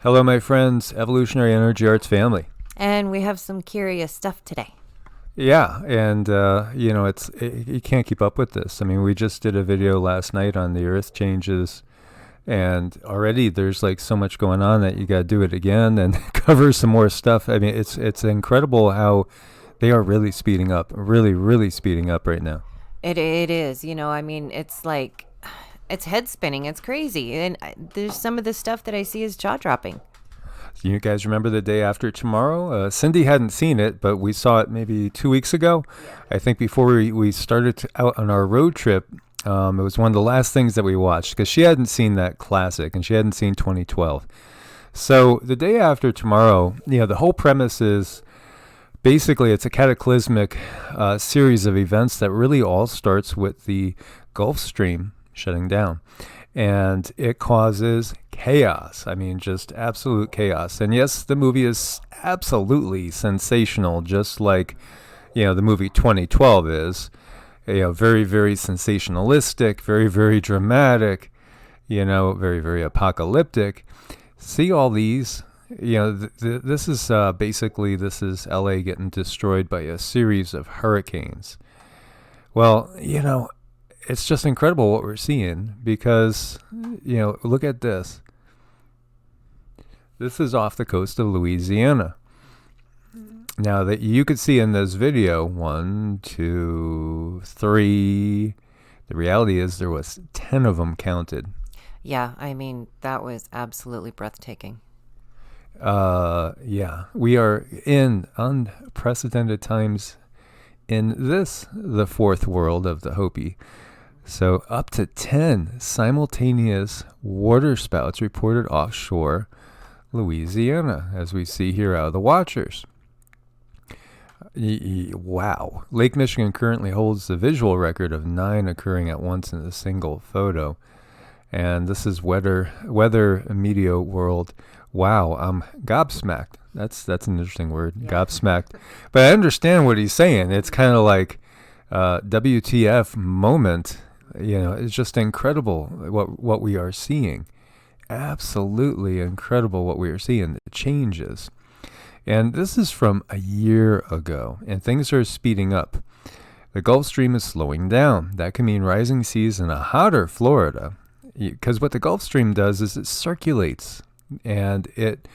Hello, my friends, Evolutionary Energy Arts family. And we have some curious stuff today. Yeah, and you can't keep up with this. I mean, we just did a video last night on the Earth changes, and already there's like so much going on that you got to do it again and cover some more stuff. I mean, it's incredible how they are really speeding up, really speeding up right now. It is, I mean, it's like, it's head spinning. It's crazy. And there's some of the stuff that I see is jaw dropping. You guys remember the day after tomorrow? Cindy hadn't seen it, but we saw it maybe 2 weeks ago. Yeah. I think before we started out on our road trip, it was one of the last things that we watched because she hadn't seen that classic and she hadn't seen 2012. So the day after tomorrow, the whole premise is basically it's a cataclysmic series of events that really all starts with the Gulf Stream shutting down. And it causes chaos. I mean, just absolute chaos. And yes, the movie is absolutely sensational, just like, the movie 2012 is. Very, very sensationalistic, very, very dramatic, very, very apocalyptic. See all these, this is LA getting destroyed by a series of hurricanes. Well, it's just incredible what we're seeing because, look at this. This is off the coast of Louisiana. Now that you could see in this video, 1, 2, 3. The reality is there was 10 of them counted. Yeah, I mean, that was absolutely breathtaking. Yeah, we are in unprecedented times in the fourth world of the Hopi. So up to 10 simultaneous waterspouts reported offshore Louisiana, as we see here out of the watchers. Wow. Lake Michigan currently holds the visual record of 9 occurring at once in a single photo. And this is weather media world. Wow, I'm gobsmacked. That's an interesting word, yeah. Gobsmacked. But I understand what he's saying. It's kind of like WTF moment. It's just incredible what we are seeing. Absolutely incredible what we are seeing. The changes. And this is from a year ago, and things are speeding up. The Gulf Stream is slowing down. That can mean rising seas in a hotter Florida. Because what the Gulf Stream does is it circulates, and it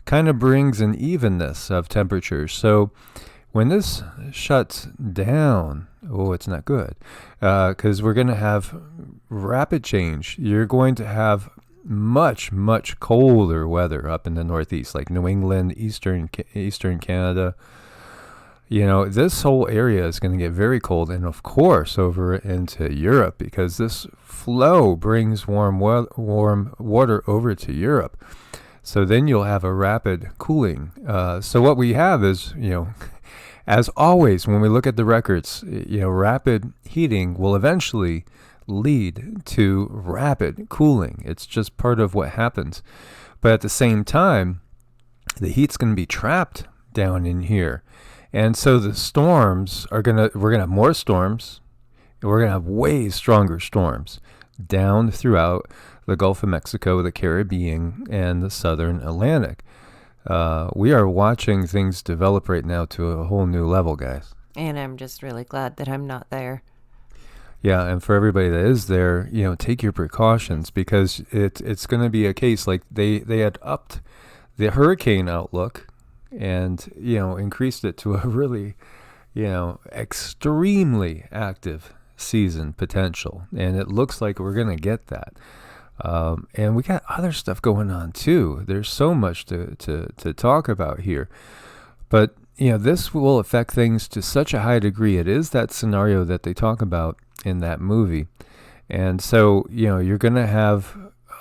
kind of brings an evenness of temperatures. So when this shuts down, it's not good, because we're going to have rapid change. You're going to have much, much colder weather up in the Northeast, like New England, Eastern Canada. This whole area is going to get very cold, and of course over into Europe, because this flow brings warm water over to Europe. So then you'll have a rapid cooling. So what we have is, as always, when we look at the records, rapid heating will eventually lead to rapid cooling. It's just part of what happens. But at the same time, the heat's going to be trapped down in here. And so the storms we're going to have more storms, and we're going to have way stronger storms down throughout the Gulf of Mexico, the Caribbean, and the Southern Atlantic. We are watching things develop right now to a whole new level, guys. And I'm just really glad that I'm not there. Yeah, and for everybody that is there, take your precautions, because it's going to be a case like they had upped the hurricane outlook and, increased it to a really, extremely active season potential. And it looks like we're going to get that. And we got other stuff going on too. There's so much to talk about here. But, this will affect things to such a high degree. It is that scenario that they talk about in that movie. And so, you're going to have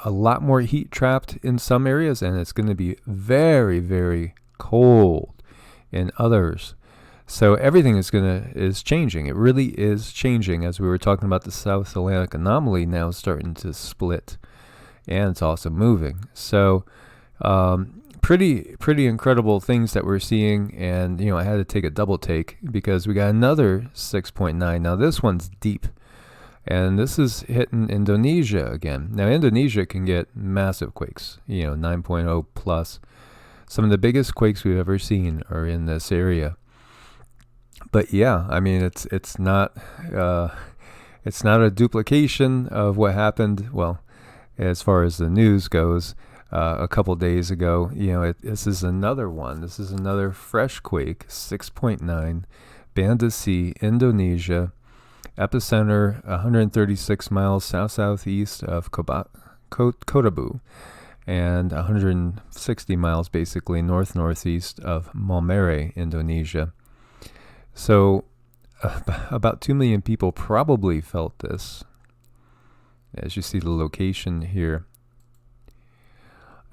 a lot more heat trapped in some areas, and it's going to be very, very cold in others. So everything is changing. It really is changing. As we were talking about the South Atlantic anomaly now starting to split, and it's also moving. So pretty incredible things that we're seeing. And I had to take a double take because we got another 6.9. Now this one's deep. And this is hitting Indonesia again. Now, Indonesia can get massive quakes, 9.0 plus. Some of the biggest quakes we've ever seen are in this area. But yeah, I mean, it's not a duplication of what happened. Well, as far as the news goes, a couple days ago, this is another one. This is another fresh quake, 6.9, Banda Sea, Indonesia. Epicenter 136 miles south-southeast of Kotabu, and 160 miles basically north-northeast of Maumere, Indonesia. So about 2 million people probably felt this, as you see the location here.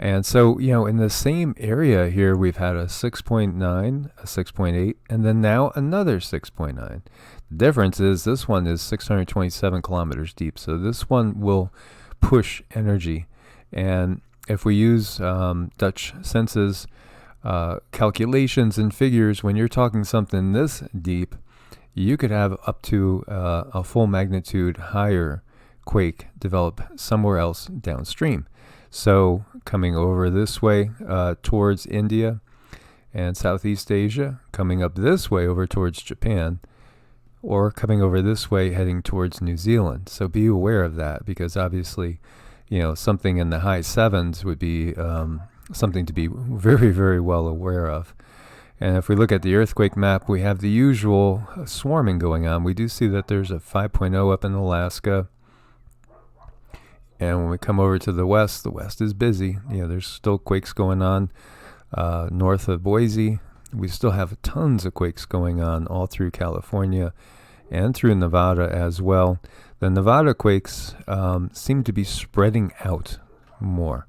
And so, in the same area here, we've had a 6.9, a 6.8, and then now another 6.9. The difference is this one is 627 kilometers deep, so this one will push energy. And if we use Dutch senses calculations and figures, when you're talking something this deep, you could have up to a full magnitude higher quake develop somewhere else downstream. So coming over this way towards India and Southeast Asia, coming up this way over towards Japan, or coming over this way heading towards New Zealand. So be aware of that, because obviously, something in the high sevens would be something to be very, very well aware of. And if we look at the earthquake map, we have the usual swarming going on. We do see that there's a 5.0 up in Alaska. And when we come over to the west is busy. There's still quakes going on north of Boise. We still have tons of quakes going on all through California and through Nevada as well. The Nevada quakes seem to be spreading out more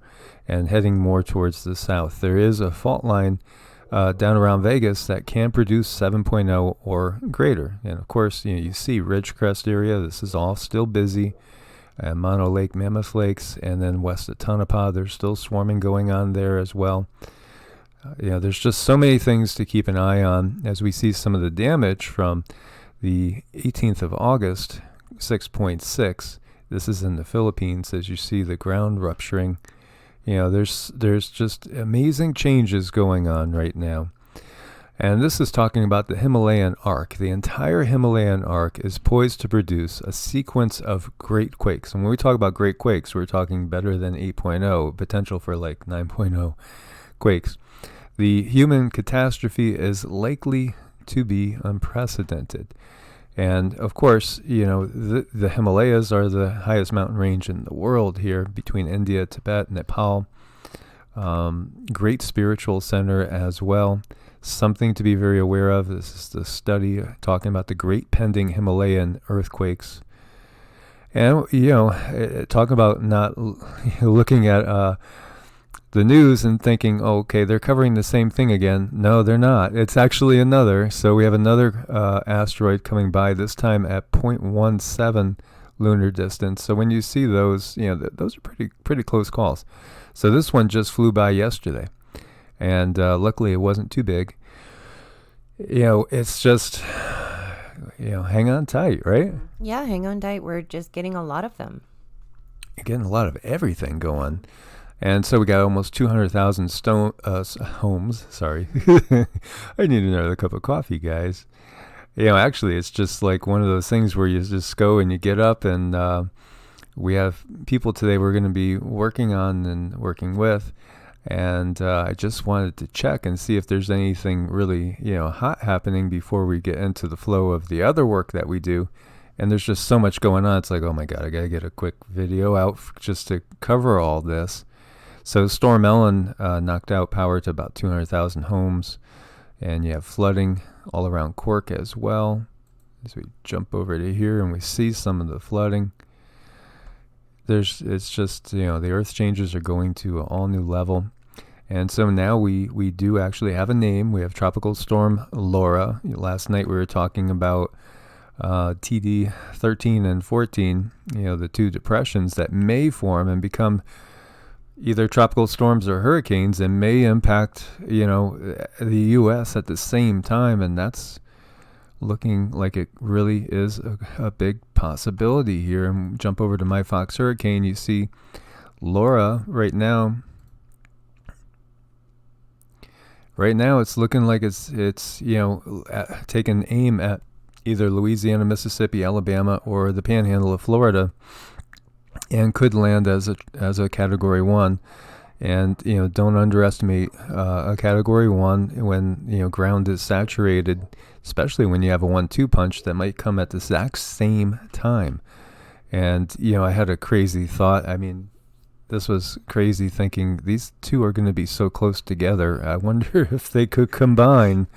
and heading more towards the south. There is a fault line down around Vegas that can produce 7.0 or greater. And of course, you see Ridgecrest area. This is all still busy. And Mono Lake, Mammoth Lakes, and then west of Tonopah, there's still swarming going on there as well. There's just so many things to keep an eye on as we see some of the damage from the 18th of August, 6.6. This is in the Philippines, as you see the ground rupturing. There's just amazing changes going on right now. And this is talking about the Himalayan arc. The entire Himalayan arc is poised to produce a sequence of great quakes. And when we talk about great quakes, we're talking better than 8.0, potential for like 9.0 quakes. The human catastrophe is likely to be unprecedented. And of course, the Himalayas are the highest mountain range in the world here, between India, Tibet, Nepal. Great spiritual center as well. Something to be very aware of. This is the study talking about the great pending Himalayan earthquakes. And, talking about not looking at the news and thinking, okay, they're covering the same thing again. No, they're not. It's actually another. So we have another asteroid coming by, this time at 0.17 lunar distance. So when you see those, those are pretty close calls. So this one just flew by yesterday. And luckily it wasn't too big. It's just, hang on tight, right? Yeah, hang on tight. We're just getting a lot of them. Getting a lot of everything going. And so we got almost 200,000 homes. Sorry. I need another cup of coffee, guys. Actually, it's just like one of those things where you just go and you get up, and we have people today we're going to be working on and working with. And I just wanted to check and see if there's anything really, hot happening before we get into the flow of the other work that we do. And there's just so much going on. It's like, oh my God, I got to get a quick video out just to cover all this. So Storm Ellen knocked out power to about 200,000 homes. And you have flooding all around Cork as well. As we jump over to here and we see some of the flooding. It's just, the earth changes are going to an all new level. And so now we do actually have a name. We have Tropical Storm Laura. Last night we were talking about TD 13 and 14, the two depressions that may form and become either tropical storms or hurricanes and may impact, the U.S. at the same time. And that's looking like it really is a big possibility here. And jump over to My Fox Hurricane, you see Laura right now. Right now, it's looking like it's taking aim at either Louisiana, Mississippi, Alabama, or the Panhandle of Florida, and could land as a Category 1. And don't underestimate a Category 1 when ground is saturated, especially when you have a 1-2 punch that might come at the exact same time. And I had a crazy thought. I mean, this was crazy thinking these two are going to be so close together. I wonder if they could combine.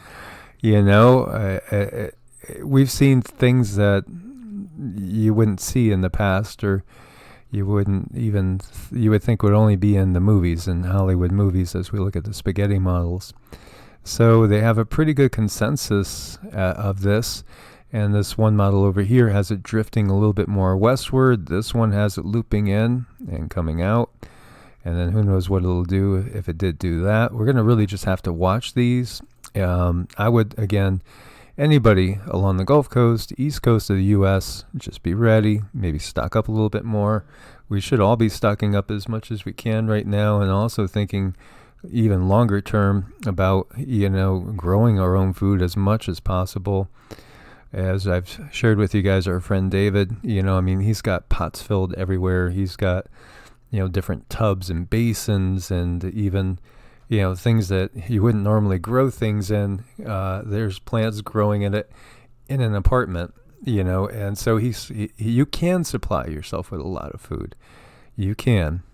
We've seen things that you wouldn't see in the past, or you would think would only be in the movies, in Hollywood movies, as we look at the spaghetti models. So they have a pretty good consensus of this. And this one model over here has it drifting a little bit more westward. This one has it looping in and coming out. And then who knows what it'll do if it did do that. We're going to really just have to watch these. I would, again, anybody along the Gulf Coast, East Coast of the U.S., just be ready. Maybe stock up a little bit more. We should all be stocking up as much as we can right now, and also thinking even longer term about, growing our own food as much as possible. As I've shared with you guys, our friend David, he's got pots filled everywhere. He's got, different tubs and basins, and even, things that you wouldn't normally grow things in. There's plants growing in it in an apartment, and so you can supply yourself with a lot of food. You can.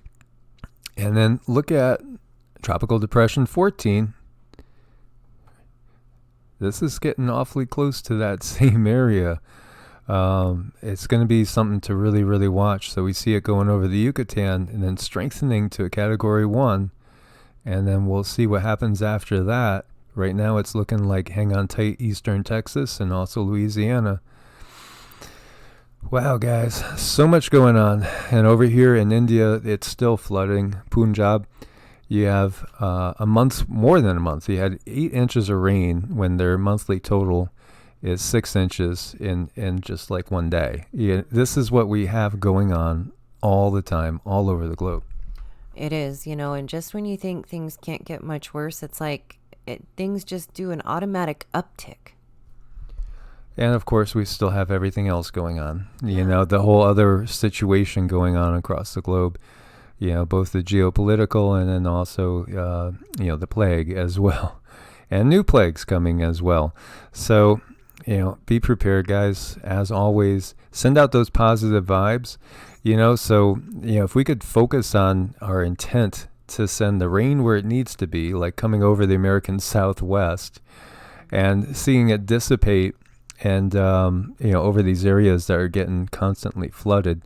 And then look at Tropical Depression 14. This is getting awfully close to that same area. It's going to be something to really, really watch. So we see it going over the Yucatan and then strengthening to a Category 1. And then we'll see what happens after that. Right now it's looking like hang on tight eastern Texas and also Louisiana. Wow, guys, so much going on. And over here in India, it's still flooding. Punjab. You have more than a month. You had 8 inches of rain when their monthly total is 6 inches in just like one day. This is what we have going on all the time, all over the globe. It is, and just when you think things can't get much worse, it's like things just do an automatic uptick. And of course, we still have everything else going on. The whole other situation going on across the globe. Both the geopolitical and then also, the plague as well. And new plagues coming as well. So, be prepared, guys. As always, send out those positive vibes. If we could focus on our intent to send the rain where it needs to be, like coming over the American Southwest and seeing it dissipate and, over these areas that are getting constantly flooded.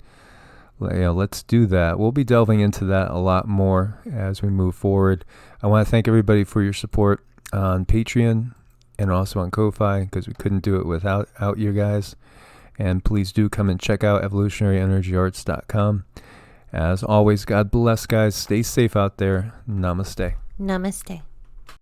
Let's do that. We'll be delving into that a lot more as we move forward. I want to thank everybody for your support on Patreon and also on Ko-Fi, because we couldn't do it without you guys. And please do come and check out evolutionaryenergyarts.com. As always, God bless, guys. Stay safe out there. Namaste. Namaste.